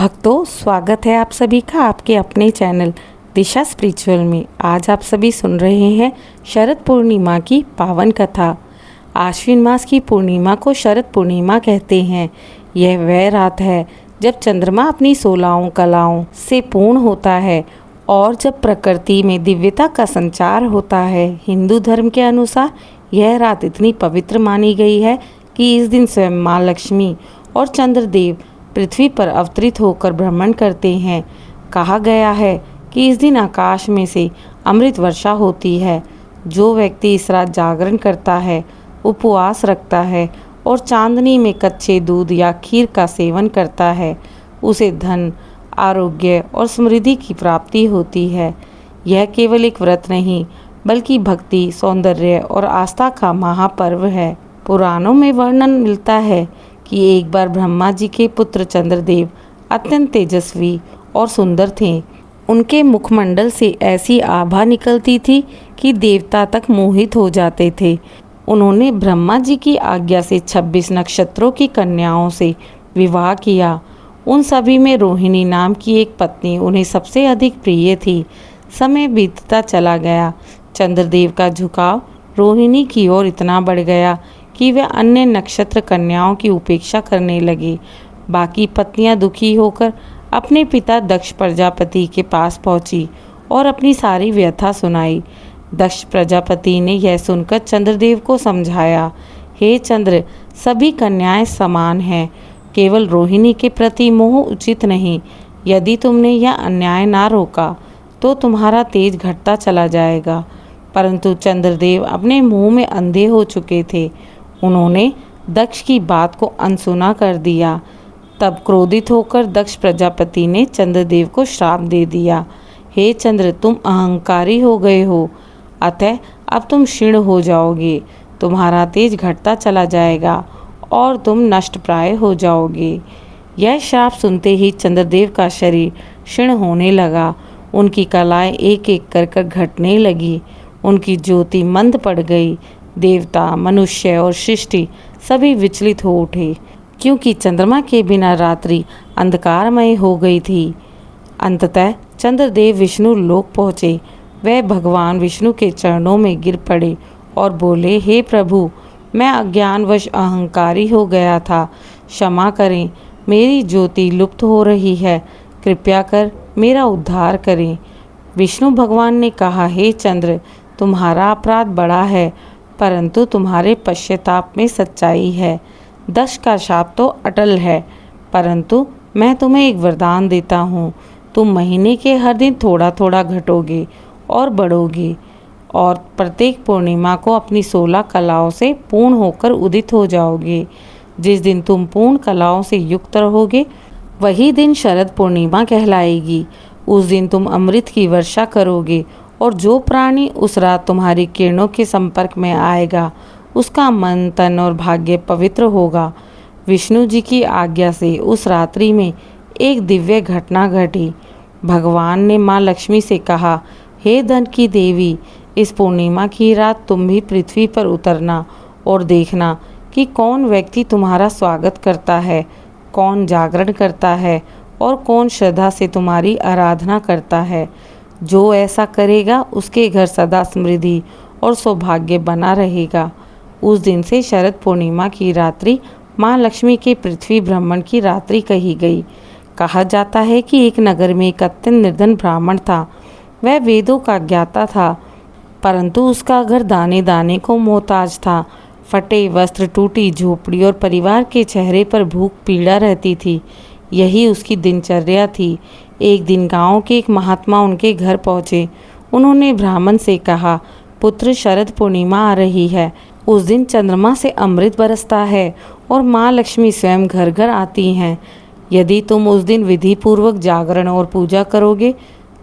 भक्तों, स्वागत है आप सभी का आपके अपने चैनल दिशा स्पिरिचुअल में। आज आप सभी सुन रहे हैं शरद पूर्णिमा की पावन कथा। आश्विन मास की पूर्णिमा को शरद पूर्णिमा कहते हैं। यह वह रात है जब चंद्रमा अपनी 16 कलाओं से पूर्ण होता है और जब प्रकृति में दिव्यता का संचार होता है। हिंदू धर्म के अनुसार यह रात इतनी पवित्र मानी गई है कि इस दिन स्वयं माँ लक्ष्मी और चंद्रदेव पृथ्वी पर अवतरित होकर भ्रमण करते हैं। कहा गया है कि इस दिन आकाश में से अमृत वर्षा होती है। जो व्यक्ति इस रात जागरण करता है, उपवास रखता है और चांदनी में कच्चे दूध या खीर का सेवन करता है, उसे धन, आरोग्य और समृद्धि की प्राप्ति होती है। यह केवल एक व्रत नहीं, बल्कि भक्ति, सौंदर्य और आस्था का महापर्व है। पुराणों में वर्णन मिलता है कि एक बार ब्रह्मा जी के पुत्र चंद्रदेव अत्यंत तेजस्वी और सुंदर थे। उनके मुखमंडल से ऐसी आभा निकलती थी कि देवता तक मोहित हो जाते थे। उन्होंने ब्रह्मा जी की आज्ञा से 26 नक्षत्रों की कन्याओं से विवाह किया। उन सभी में रोहिणी नाम की एक पत्नी उन्हें सबसे अधिक प्रिय थी। समय बीतता चला गया। चंद्रदेव का झुकाव रोहिणी की ओर इतना बढ़ गया कि वे अन्य नक्षत्र कन्याओं की उपेक्षा करने लगे। बाकी पत्नियां दुखी होकर अपने पिता दक्ष प्रजापति के पास पहुंची और अपनी सारी व्यथा सुनाई। दक्ष प्रजापति ने यह सुनकर चंद्रदेव को समझाया, हे चंद्र, सभी कन्याएं समान हैं, केवल रोहिणी के प्रति मोह उचित नहीं। यदि तुमने यह अन्याय ना रोका तो तुम्हारा तेज घटता चला जाएगा। परंतु चंद्रदेव अपने मुंह में अंधे हो चुके थे। उन्होंने दक्ष की बात को अनसुना कर दिया। तब क्रोधित होकर दक्ष प्रजापति ने चंद्रदेव को श्राप दे दिया, हे चंद्र, तुम अहंकारी हो गए हो, अतः अब तुम क्षीण हो जाओगे, तुम्हारा तेज घटता चला जाएगा और तुम नष्ट प्राय हो जाओगे। यह श्राप सुनते ही चंद्रदेव का शरीर क्षीण होने लगा। उनकी कलाएं एक एक कर घटने लगी। उनकी ज्योति मंद पड़ गई। देवता, मनुष्य और सृष्टि सभी विचलित हो उठे, क्योंकि चंद्रमा के बिना रात्रि अंधकारमय हो गई थी। अंततः चंद्रदेव विष्णु लोक पहुँचे। वह भगवान विष्णु के चरणों में गिर पड़े और बोले, हे प्रभु, मैं अज्ञानवश अहंकारी हो गया था, क्षमा करें, मेरी ज्योति लुप्त हो रही है, कृपया कर मेरा उद्धार करें। विष्णु भगवान ने कहा, हे चंद्र, तुम्हारा अपराध बड़ा है, परंतु तुम्हारे पश्चाताप में सच्चाई है। दक्ष का शाप तो अटल है, परंतु मैं तुम्हें एक वरदान देता हूँ। तुम महीने के हर दिन थोड़ा थोड़ा घटोगे और बढ़ोगे और प्रत्येक पूर्णिमा को अपनी 16 कलाओं से पूर्ण होकर उदित हो जाओगे। जिस दिन तुम पूर्ण कलाओं से युक्त रहोगे, वही दिन शरद पूर्णिमा कहलाएगी। उस दिन तुम अमृत की वर्षा करोगे और जो प्राणी उस रात तुम्हारी किरणों के संपर्क में आएगा, उसका मन, तन और भाग्य पवित्र होगा। विष्णु जी की आज्ञा से उस रात्रि में एक दिव्य घटना घटी। भगवान ने माँ लक्ष्मी से कहा, हे धन की देवी, इस पूर्णिमा की रात तुम भी पृथ्वी पर उतरना और देखना कि कौन व्यक्ति तुम्हारा स्वागत करता है, कौन जागरण करता है और कौन श्रद्धा से तुम्हारी आराधना करता है। जो ऐसा करेगा उसके घर सदा समृद्धि और सौभाग्य बना रहेगा। उस दिन से शरद पूर्णिमा की रात्रि माँ लक्ष्मी के पृथ्वी भ्रमण की रात्रि कही गई। कहा जाता है कि एक नगर में एक अत्यंत निर्धन ब्राह्मण था। वह वेदों का ज्ञाता था, परंतु उसका घर दाने दाने को मोहताज था। फटे वस्त्र, टूटी झोपड़ी और परिवार के चेहरे पर भूख पीड़ा रहती थी। यही उसकी दिनचर्या थी। एक दिन गांव के एक महात्मा उनके घर पहुँचे। उन्होंने ब्राह्मण से कहा, पुत्र, शरद पूर्णिमा आ रही है। उस दिन चंद्रमा से अमृत बरसता है और माँ लक्ष्मी स्वयं घर घर आती हैं। यदि तुम उस दिन विधि पूर्वक जागरण और पूजा करोगे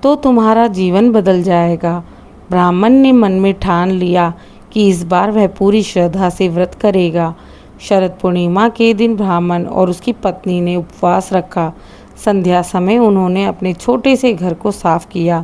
तो तुम्हारा जीवन बदल जाएगा। ब्राह्मण ने मन में ठान लिया कि इस बार वह पूरी श्रद्धा से व्रत करेगा। शरद पूर्णिमा के दिन ब्राह्मण और उसकी पत्नी ने उपवास रखा। संध्या समय उन्होंने अपने छोटे से घर को साफ किया,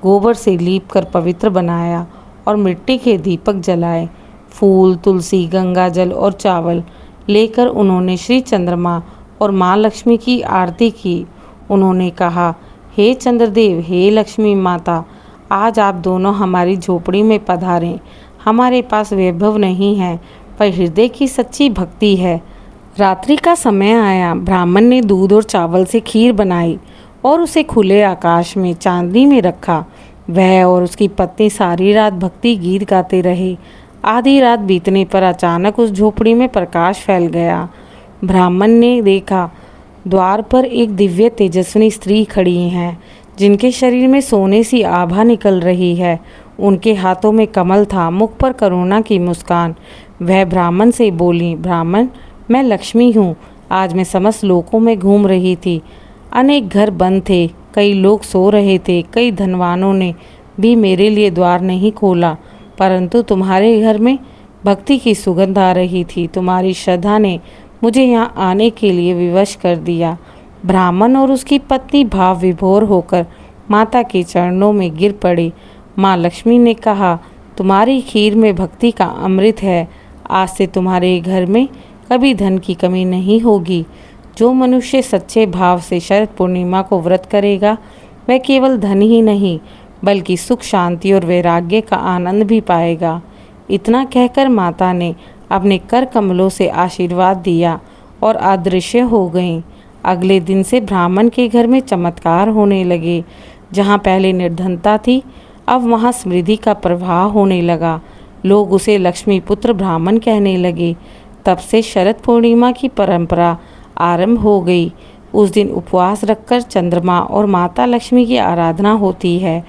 गोबर से लीप कर पवित्र बनाया और मिट्टी के दीपक जलाए। फूल, तुलसी, गंगा जल और चावल लेकर उन्होंने श्री चंद्रमा और माँ लक्ष्मी की आरती की। उन्होंने कहा, हे चंद्रदेव, हे लक्ष्मी माता, आज आप दोनों हमारी झोपड़ी में पधारें। हमारे पास वैभव नहीं है, पर हृदय की सच्ची भक्ति है। रात्रि का समय आया। ब्राह्मण ने दूध और चावल से खीर बनाई और उसे खुले आकाश में चांदनी में रखा। वह और उसकी पत्नी सारी रात भक्ति गीत गाते रहे। आधी रात बीतने पर अचानक उस झोपड़ी में प्रकाश फैल गया। ब्राह्मण ने देखा, द्वार पर एक दिव्य तेजस्विनी स्त्री खड़ी है, जिनके शरीर में सोने सी आभा निकल रही है। उनके हाथों में कमल था, मुख पर करुणा की मुस्कान। वह ब्राह्मण से बोली, ब्राह्मण, मैं लक्ष्मी हूँ। आज मैं समस्त लोकों में घूम रही थी। अनेक घर बंद थे, कई लोग सो रहे थे, कई धनवानों ने भी मेरे लिए द्वार नहीं खोला, परंतु तुम्हारे घर में भक्ति की सुगंध आ रही थी। तुम्हारी श्रद्धा ने मुझे यहाँ आने के लिए विवश कर दिया। ब्राह्मण और उसकी पत्नी भाव विभोर होकर माता के चरणों में गिर पड़े। माँ लक्ष्मी ने कहा, तुम्हारी खीर में भक्ति का अमृत है। आज से तुम्हारे घर में कभी धन की कमी नहीं होगी। जो मनुष्य सच्चे भाव से शरद पूर्णिमा को व्रत करेगा, वह केवल धन ही नहीं, बल्कि सुख, शांति और वैराग्य का आनंद भी पाएगा। इतना कहकर माता ने अपने कर कमलों से आशीर्वाद दिया और अदृश्य हो गईं। अगले दिन से ब्राह्मण के घर में चमत्कार होने लगे। जहाँ पहले निर्धनता थी, अब वहाँ समृद्धि का प्रवाह होने लगा। लोग उसे लक्ष्मी पुत्र ब्राह्मण कहने लगे। तब से शरद पूर्णिमा की परंपरा आरंभ हो गई। उस दिन उपवास रखकर चंद्रमा और माता लक्ष्मी की आराधना होती है।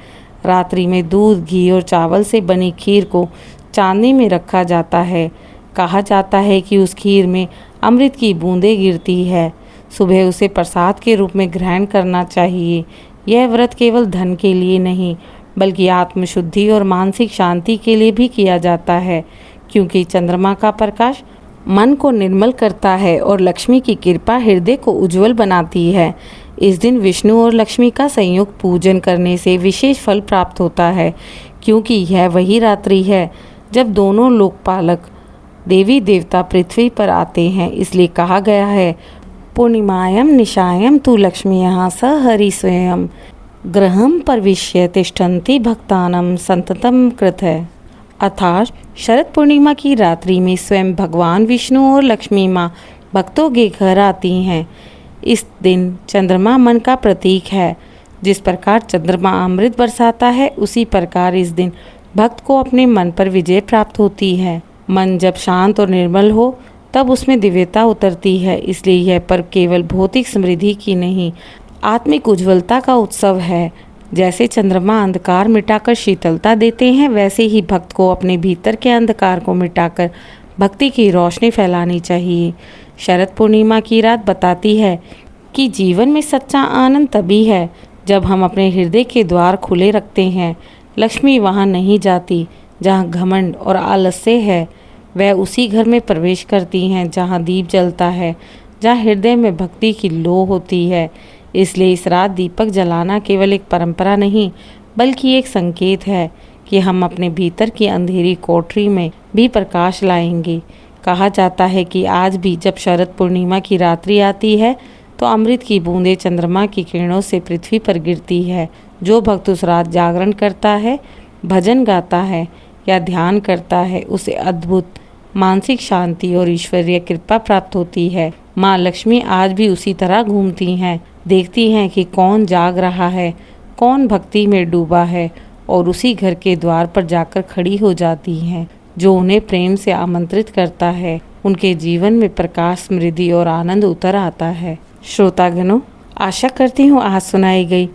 रात्रि में दूध, घी और चावल से बनी खीर को चांदनी में रखा जाता है। कहा जाता है कि उस खीर में अमृत की बूंदें गिरती है। सुबह उसे प्रसाद के रूप में ग्रहण करना चाहिए। यह व्रत केवल धन के लिए नहीं, बल्कि आत्मशुद्धि और मानसिक शांति के लिए भी किया जाता है, क्योंकि चंद्रमा का प्रकाश मन को निर्मल करता है और लक्ष्मी की कृपा हृदय को उज्जवल बनाती है। इस दिन विष्णु और लक्ष्मी का संयुक्त पूजन करने से विशेष फल प्राप्त होता है, क्योंकि यह वही रात्रि है जब दोनों लोकपालक देवी देवता पृथ्वी पर आते हैं। इसलिए कहा गया है, पूर्णिमायां निशायां तु लक्ष्म्याः स हरि स्वयं ग्रहं प्रविश्य तिष्ठन्ति भक्तानां संततम कृत है। अर्थात शरद पूर्णिमा की रात्रि में स्वयं भगवान विष्णु और लक्ष्मी माँ भक्तों के घर आती हैं। इस दिन चंद्रमा मन का प्रतीक है। जिस प्रकार चंद्रमा अमृत बरसाता है, उसी प्रकार इस दिन भक्त को अपने मन पर विजय प्राप्त होती है। मन जब शांत और निर्मल हो, तब उसमें दिव्यता उतरती है। इसलिए यह पर्व केवल भौतिक समृद्धि की नहीं, आत्मिक उज्ज्वलता का उत्सव है। जैसे चंद्रमा अंधकार मिटाकर शीतलता देते हैं, वैसे ही भक्त को अपने भीतर के अंधकार को मिटाकर भक्ति की रोशनी फैलानी चाहिए। शरद पूर्णिमा की रात बताती है कि जीवन में सच्चा आनंद तभी है जब हम अपने हृदय के द्वार खुले रखते हैं। लक्ष्मी वहाँ नहीं जाती जहाँ घमंड और आलस्य है। वह उसी घर में प्रवेश करती हैं जहाँ दीप जलता है, जहाँ हृदय में भक्ति की लो होती है। इसलिए इस रात दीपक जलाना केवल एक परंपरा नहीं, बल्कि एक संकेत है कि हम अपने भीतर की अंधेरी कोठरी में भी प्रकाश लाएंगे। कहा जाता है कि आज भी जब शरद पूर्णिमा की रात्रि आती है, तो अमृत की बूंदें चंद्रमा की किरणों से पृथ्वी पर गिरती है। जो भक्त उस रात जागरण करता है, भजन गाता है या ध्यान करता है, उसे अद्भुत मानसिक शांति और ईश्वरीय कृपा प्राप्त होती है। माँ लक्ष्मी आज भी उसी तरह घूमती हैं, देखती हैं कि कौन जाग रहा है, कौन भक्ति में डूबा है, और उसी घर के द्वार पर जाकर खड़ी हो जाती हैं। जो उन्हें प्रेम से आमंत्रित करता है, उनके जीवन में प्रकाश, समृद्धि और आनंद उतर आता है। श्रोतागणों, आशा करती हूँ आज सुनाई गई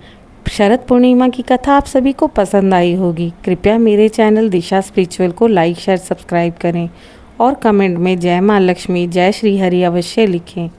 शरद पूर्णिमा की कथा आप सभी को पसंद आई होगी। कृपया मेरे चैनल दिशा स्पिरिचुअल को लाइक, शेयर, सब्सक्राइब करें और कमेंट में जय माँ लक्ष्मी, जय श्री हरि अवश्य लिखें।